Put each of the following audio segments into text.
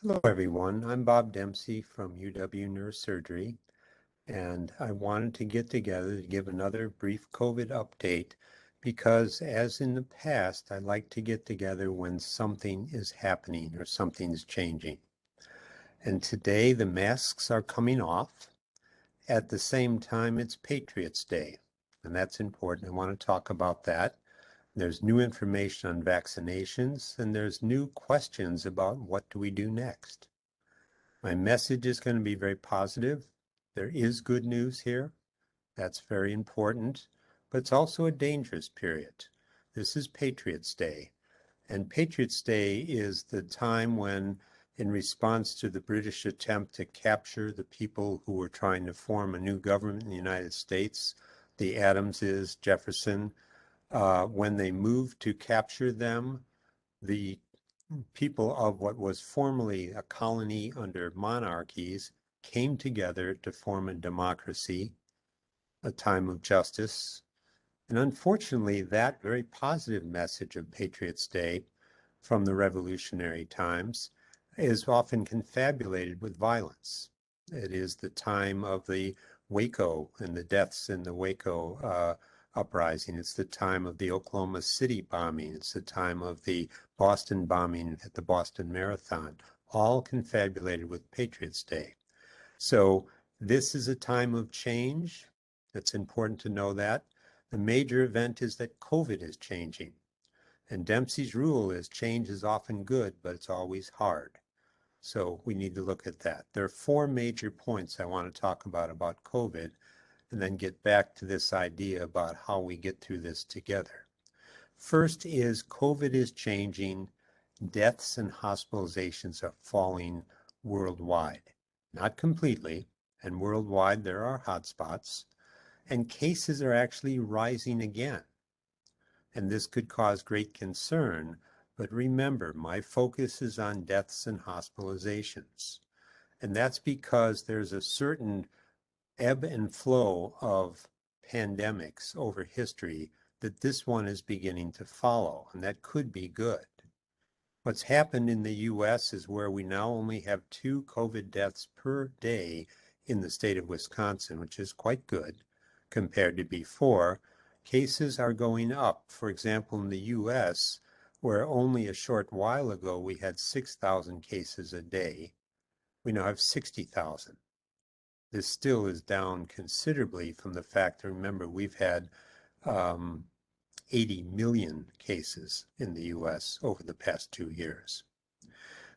Hello, everyone. I'm Bob Dempsey from UW Neurosurgery, and I wanted to get together to give another brief COVID update because, as in the past, I like to get together when something is happening or something's changing. And today, the masks are coming off. At the same time, it's Patriots' Day, and that's important. I want to talk about that. There's new information on vaccinations, and there's new questions about what do we do next. My message is going to be very positive. There is good news here. That's very important, but it's also a dangerous period. This is Patriots' Day, and Patriots' Day is the time when, in response to the British attempt to capture the people who were trying to form a new government in the United States, the Adamses, Jefferson, when they moved to capture them, the people of what was formerly a colony under monarchies came together to form a democracy, a time of justice. And unfortunately, that very positive message of Patriots' Day from the revolutionary times is often confabulated with violence. It is the time of the Waco and the deaths in the Waco uprising. It's the time of the Oklahoma City bombing. It's the time of the Boston bombing at the Boston Marathon, all confabulated with Patriots' Day. So this is a time of change. It's important to know that. The major event is that COVID is changing. And Dempsey's rule is change is often good, but it's always hard. So we need to look at that. There are four major points I want to talk about COVID, and then get back to this idea about how we get through this together. First is COVID is changing. Deaths and hospitalizations are falling worldwide. Not completely, and worldwide there are hotspots, and cases are actually rising again. And this could cause great concern, but remember, my focus is on deaths and hospitalizations. And that's because there's a certain ebb and flow of pandemics over history that this one is beginning to follow, and that could be good. What's happened in the US is where we now only have 2 COVID deaths per day in the state of Wisconsin, which is quite good compared to before. Cases are going up. For example, in the US, where only a short while ago we had 6,000 cases a day, we now have 60,000. This still is down considerably from the fact that, remember, we've had 80 million cases in the US over the past 2 years.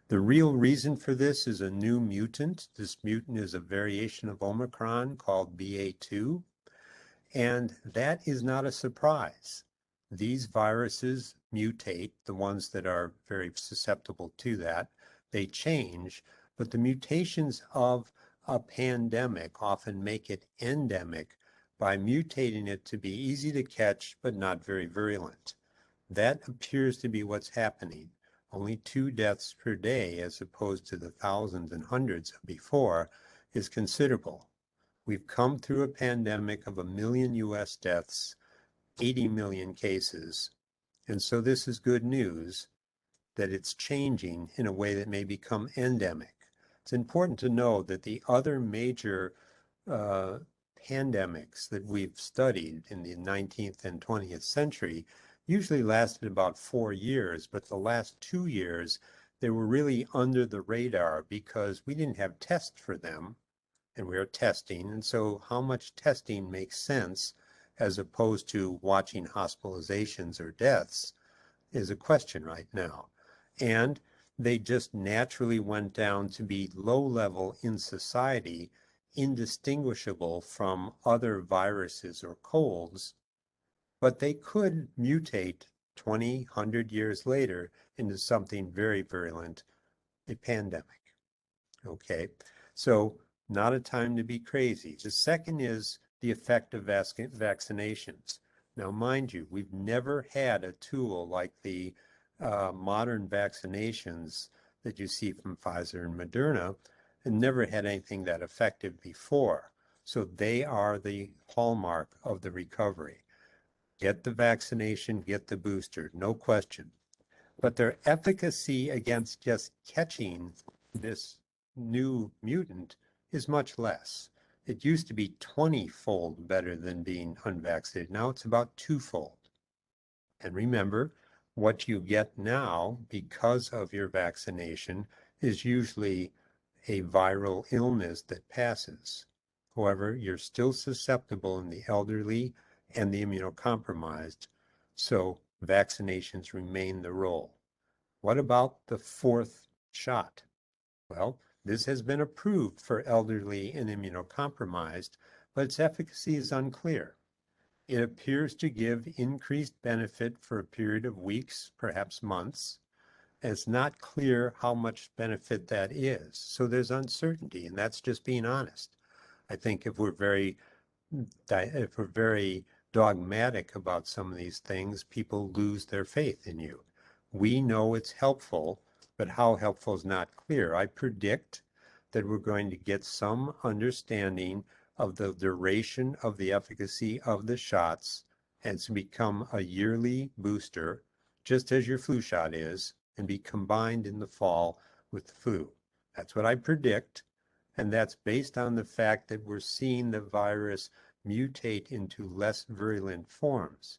The real reason for this is a new mutant. This mutant is a variation of Omicron called BA2, and that is not a surprise. These viruses mutate, the ones that are very susceptible to that, they change, but the mutations of a pandemic often make it endemic by mutating it to be easy to catch but not very virulent. That appears to be what's happening. Only 2 deaths per day, as opposed to the thousands and hundreds before, is considerable. We've come through a pandemic of 1 million US deaths, 80 million cases, and so this is good news that it's changing in a way that may become endemic. It's important to know that the other major pandemics that we've studied in the 19th and 20th century usually lasted about 4 years, but the last 2 years, they were really under the radar because we didn't have tests for them, and we are testing. And so how much testing makes sense as opposed to watching hospitalizations or deaths is a question right now. And they just naturally went down to be low level in society, indistinguishable from other viruses or colds, but they could mutate 20, 100 years later into something very virulent, a pandemic. Okay, so not a time to be crazy. The second is the effect of vaccinations. Now, mind you, we've never had a tool like the modern vaccinations that you see from Pfizer and Moderna, and never had anything that effective before. So they are the hallmark of the recovery. Get the vaccination, get the booster, no question. But their efficacy against just catching this new mutant is much less. It used to be 20-fold better than being unvaccinated. Now it's about twofold. And remember, what you get now because of your vaccination is usually a viral illness that passes. However, you're still susceptible in the elderly and the immunocompromised, so vaccinations remain the role. What about the fourth shot? Well, this has been approved for elderly and immunocompromised, but its efficacy is unclear. It appears to give increased benefit for a period of weeks, perhaps months. And it's not clear how much benefit that is. So there's uncertainty, and that's just being honest. I think if we're very dogmatic about some of these things, people lose their faith in you. We know it's helpful, but how helpful is not clear. I predict that we're going to get some understanding of the duration of the efficacy of the shots and to become a yearly booster, just as your flu shot is, and be combined in the fall with the flu. That's what I predict. And that's based on the fact that we're seeing the virus mutate into less virulent forms.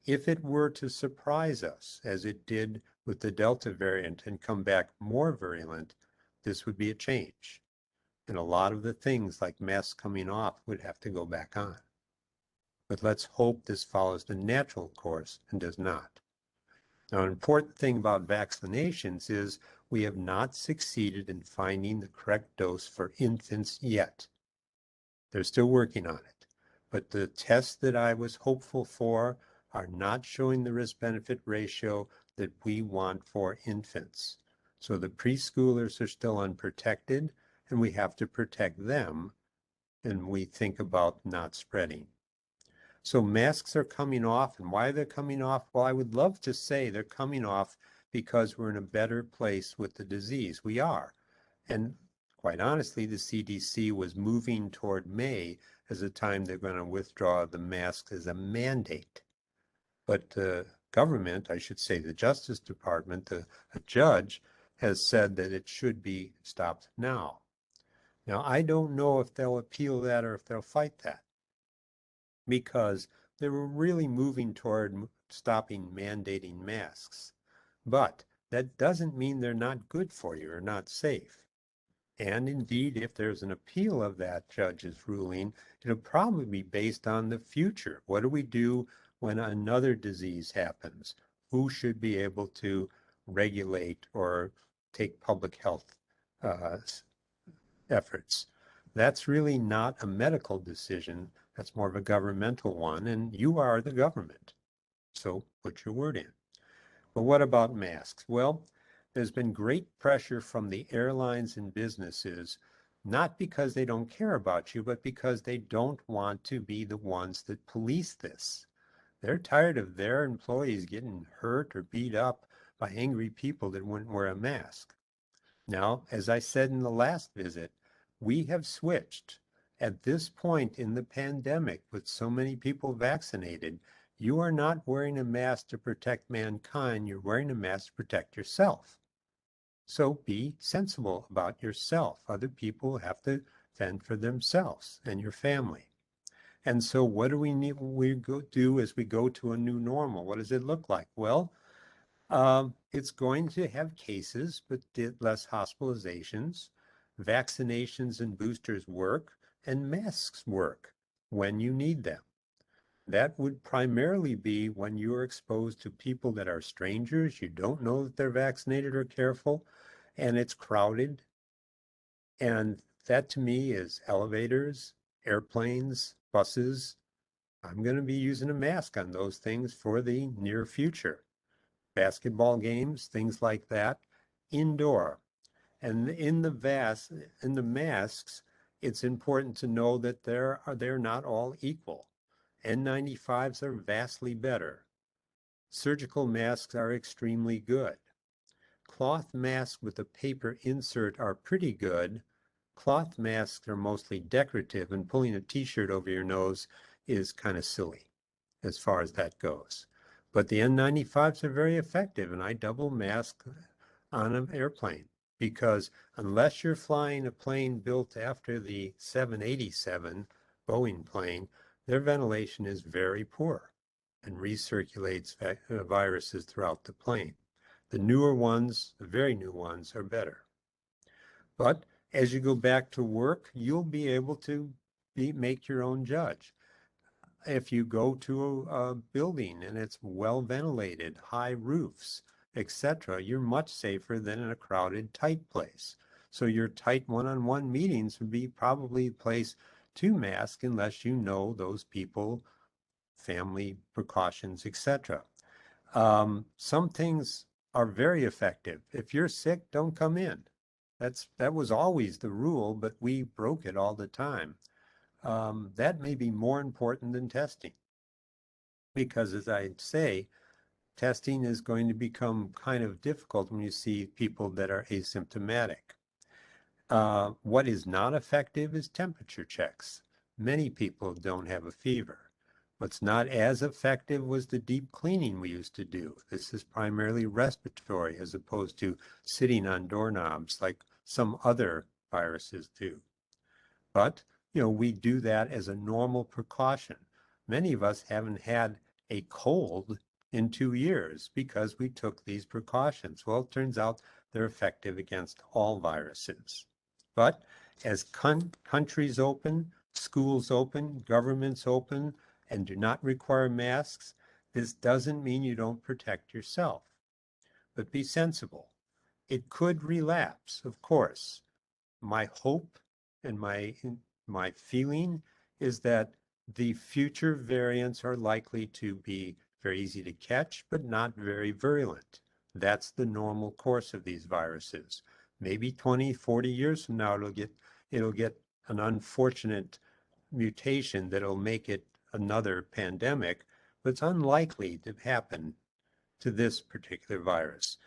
If it were to surprise us, as it did with the Delta variant, and come back more virulent, this would be a change. And a lot of the things like masks coming off would have to go back on. But let's hope this follows the natural course and does not. Now, an important thing about vaccinations is we have not succeeded in finding the correct dose for infants yet. They're still working on it. But the tests that I was hopeful for are not showing the risk-benefit ratio that we want for infants. So the preschoolers are still unprotected, and we have to protect them, and we think about not spreading. So masks are coming off, and why they're coming off? Well, I would love to say they're coming off because we're in a better place with the disease. We are. And quite honestly, the CDC was moving toward May as a time they're going to withdraw the masks as a mandate. But the government, I should say the Justice Department, a judge, has said that it should be stopped now. Now, I don't know if they'll appeal that or if they'll fight that, because they were really moving toward stopping mandating masks. But that doesn't mean they're not good for you or not safe. And indeed, if there's an appeal of that judge's ruling, it'll probably be based on the future. What do we do when another disease happens? Who should be able to regulate or take public health uh, efforts? That's really not a medical decision. That's more of a governmental one, and you are the government. So put your word in. But what about masks? Well, there's been great pressure from the airlines and businesses, not because they don't care about you, but because they don't want to be the ones that police this. They're tired of their employees getting hurt or beat up by angry people that wouldn't wear a mask. Now, as I said in the last visit, we have switched. At this point in the pandemic, with so many people vaccinated, you are not wearing a mask to protect mankind, you're wearing a mask to protect yourself. So be sensible about yourself. Other people have to fend for themselves and your family. And so what do we do as we go to a new normal? What does it look like? Well, it's going to have cases, but less hospitalizations. Vaccinations and boosters work, and masks work when you need them. That would primarily be when you're exposed to people that are strangers, you don't know that they're vaccinated or careful, and it's crowded. And that to me is elevators, airplanes, buses. I'm going to be using a mask on those things for the near future. Basketball games, things like that, indoor. And in the masks, it's important to know that they're not all equal. N95s are vastly better. Surgical masks are extremely good. Cloth masks with a paper insert are pretty good. Cloth masks are mostly decorative, and pulling a t-shirt over your nose is kind of silly as far as that goes. But the N95s are very effective, and I double mask on an airplane because unless you're flying a plane built after the 787 Boeing plane, their ventilation is very poor and recirculates viruses throughout the plane. The newer ones, the very new ones, are better. But as you go back to work, you'll be able to make your own judge. If you go to a building and it's well ventilated, high roofs, etc., you're much safer than in a crowded, tight place. So your tight one-on-one meetings would be probably a place to mask unless you know those people, family precautions, etc. Some things are very effective. If you're sick, don't come in. That was always the rule, but we broke it all the time. That may be more important than testing because, as I say, testing is going to become kind of difficult when you see people that are asymptomatic. What is not effective is temperature checks. Many people don't have a fever. What's not as effective was the deep cleaning we used to do. This is primarily respiratory as opposed to sitting on doorknobs like some other viruses do. But, we do that as a normal precaution. Many of us haven't had a cold in 2 years because we took these precautions. Well, it turns out they're effective against all viruses. But as countries open, schools open, governments open, and do not require masks, this doesn't mean you don't protect yourself. But be sensible. It could relapse, of course. My hope and my feeling is that the future variants are likely to be very easy to catch, but not very virulent. That's the normal course of these viruses. Maybe 20, 40 years from now, it'll get an unfortunate mutation that'll make it another pandemic, but it's unlikely to happen to this particular virus.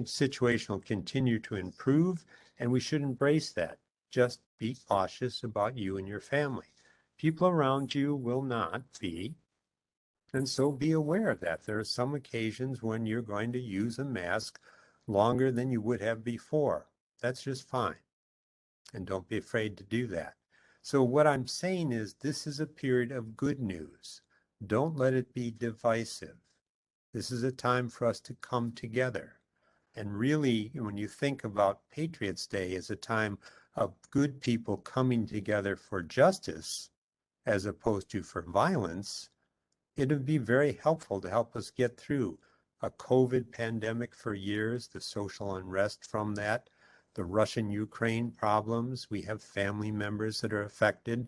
Situation will continue to improve, and we should embrace that. Just be cautious about you and your family. People around you will not be, and so be aware that there are some occasions when you're going to use a mask longer than you would have before. That's just fine, and don't be afraid to do that. So what I'm saying is this is a period of good news. Don't let it be divisive. This is a time for us to come together. And really, when you think about Patriots' Day as a time of good people coming together for justice, as opposed to for violence, it would be very helpful to help us get through a COVID pandemic for years, the social unrest from that, the Russian-Ukraine problems. We have family members that are affected.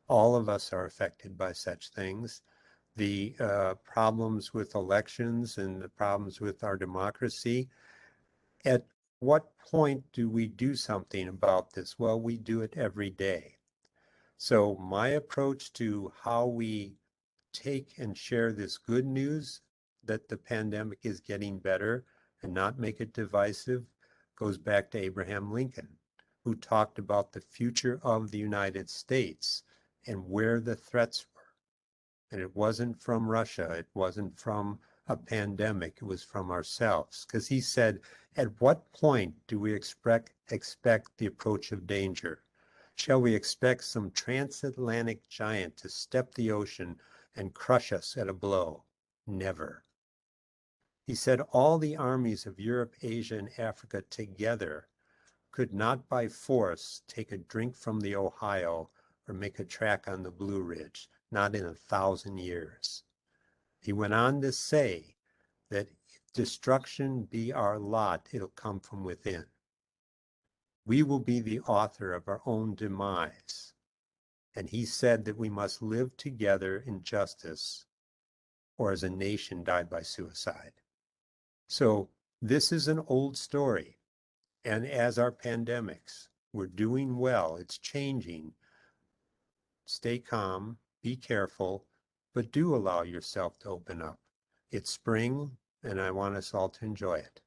All of us are affected by such things. The problems with elections and the problems with our democracy. At what point do we do something about this? Well, we do it every day. So my approach to how we take and share this good news that the pandemic is getting better and not make it divisive goes back to Abraham Lincoln, who talked about the future of the United States and where the threats were. And it wasn't from Russia. It wasn't from a pandemic. It was from ourselves. Because he said, at what point do we expect the approach of danger? Shall we expect some transatlantic giant to step the ocean and crush us at a blow? Never. He said all the armies of Europe, Asia, and Africa together could not by force take a drink from the Ohio or make a track on the Blue Ridge, not in 1,000 years. He went on to say that if destruction be our lot, it'll come from within. We will be the author of our own demise. And he said that we must live together in justice, or as a nation die by suicide. So this is an old story. And as our pandemics, we're doing well, it's changing. Stay calm, be careful, but do allow yourself to open up. It's spring, and I want us all to enjoy it.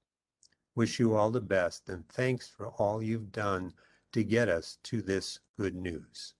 Wish you all the best, and thanks for all you've done to get us to this good news.